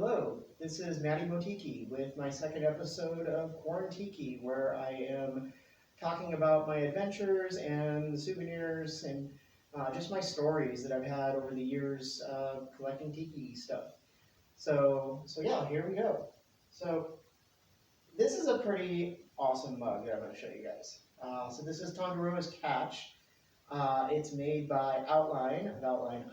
Hello, this is Matty Motiki with my second episode of Quarantiki, where I am talking about my adventures and souvenirs and just my stories that I've had over the years collecting tiki stuff. So yeah, here we go. So this is a pretty awesome mug that I'm going to show you guys. So this is Tangaroa's Catch. It's made by Outl1n of Outl1n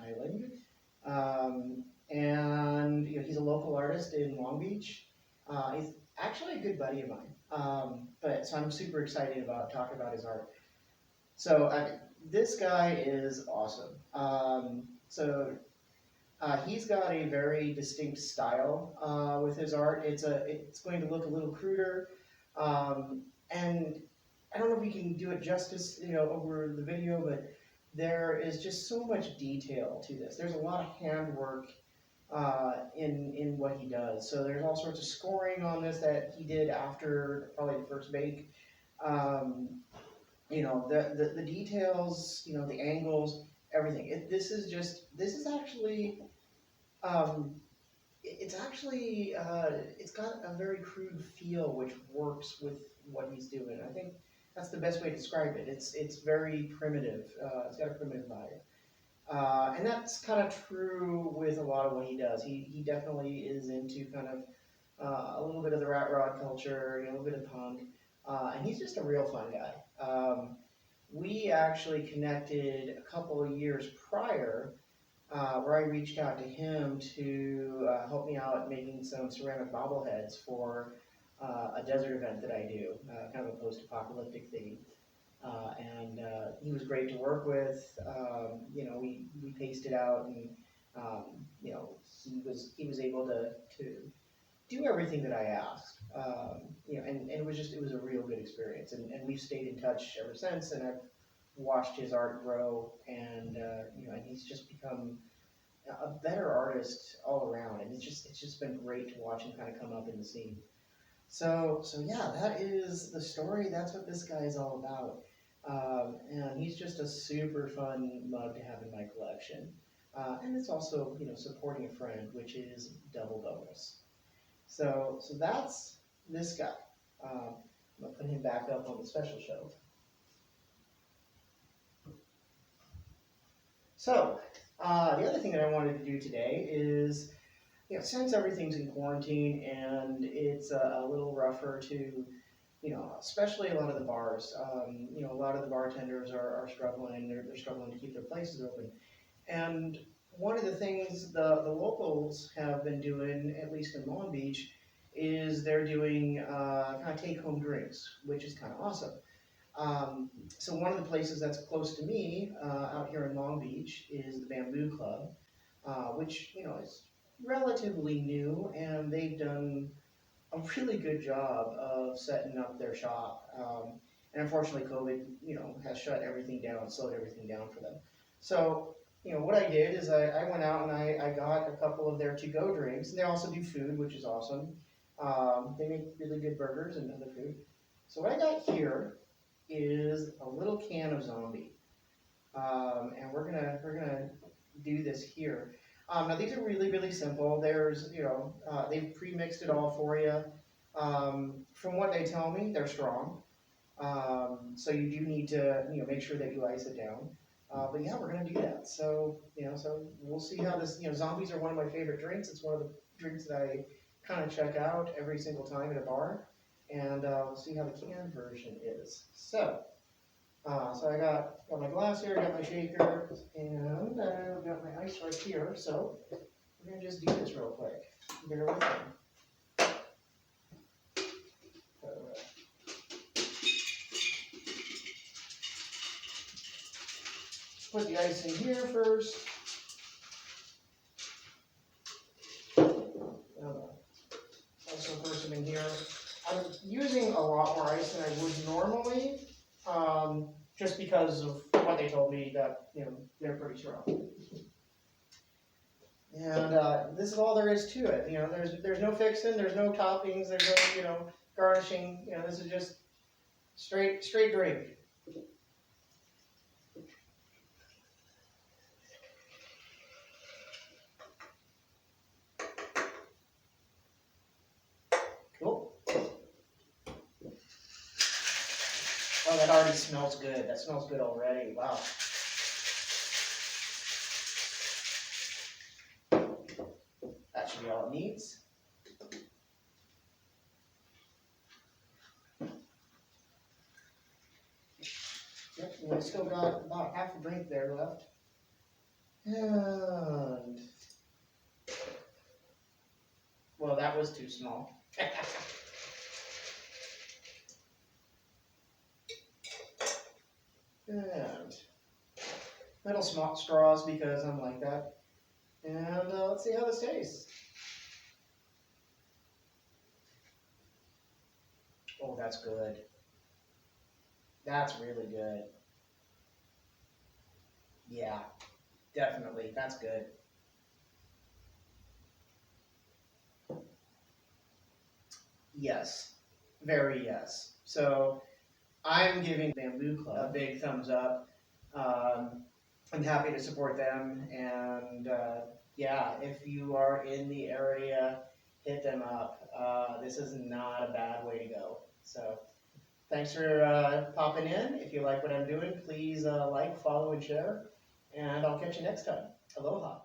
Island. And he's a local artist in Long Beach. He's actually a good buddy of mine. So I'm super excited about talking about his art. This guy is awesome. He's got a very distinct style with his art. It's going to look a little cruder, and I don't know if we can do it justice, over the video, but there is just so much detail to this. There's a lot of handwork in what he does. So there's all sorts of scoring on this that he did after probably the first bake. The details, the angles, everything. This is actually it's got a very crude feel which works with what he's doing. I think that's the best way to describe it. It's very primitive. It's got a primitive vibe. And that's kind of true with a lot of what he does. He definitely is into kind of a little bit of the rat rod culture, a little bit of punk, and he's just a real fun guy. We actually connected a couple of years prior, where I reached out to him to help me out making some ceramic bobbleheads for a desert event that I do, kind of a post-apocalyptic theme. He was great to work with. We pasted out, and he was able to do everything that I asked. And it was a real good experience. And we've stayed in touch ever since. And I've watched his art grow, and and he's just become a better artist all around. And it's just been great to watch him kind of come up in the scene. So yeah, that is the story. That's what this guy is all about. And he's just a super fun mug to have in my collection. And it's also, supporting a friend, which is double bonus. So that's this guy. I'm going to put him back up on the special shelf. So the other thing that I wanted to do today is, since everything's in quarantine and it's a little rougher to, especially a lot of the bars, a lot of the bartenders are struggling. They're struggling to keep their places open. And one of the things the locals have been doing, at least in Long Beach, is they're doing kind of take-home drinks, which is kind of awesome. So one of the places that's close to me out here in Long Beach is the Bamboo Club, which is relatively new, and they've done a really good job of setting up their shop. And unfortunately, COVID, has shut everything down, slowed everything down for them. So, what I did is I went out and I got a couple of their to-go drinks, and they also do food, which is awesome. They make really good burgers and other food. So what I got here is a little can of zombie, and we're gonna do this here. Now these are really simple. There's they've pre-mixed it all for you. From what they tell me, they're strong. So you do need to make sure that you ice it down. But yeah, we're gonna do that. So so we'll see how this. Zombies are one of my favorite drinks. It's one of the drinks that I kind of check out every single time at a bar, and we'll see how the canned version is. So I got my glass here, I got my shaker, and I've got my ice right here. So we're gonna just do this real quick. Bear with me. Put the ice in here first. Also pour some in here. I'm using a lot more ice than I would normally, just because of what they told me that they're pretty strong. And this is all there is to it. There's no fixing, there's no toppings, there's no garnishing. This is just straight drink. that already smells good. That smells good already. Wow. That should be all it needs. Yep, and I still got about half a drink there left. And, well, that was too small. And little small straws because I'm like that. And let's see how this tastes. Oh, that's good. That's really good. Yeah, definitely. That's good. Yes, very yes. So I'm giving Bamboo Club a big thumbs up. Um, I'm happy to support them, and yeah, if you are in the area, hit them up. This is not a bad way to go. So thanks for popping in. If you like what I'm doing, please like, follow, and share, and I'll catch you next time. Aloha.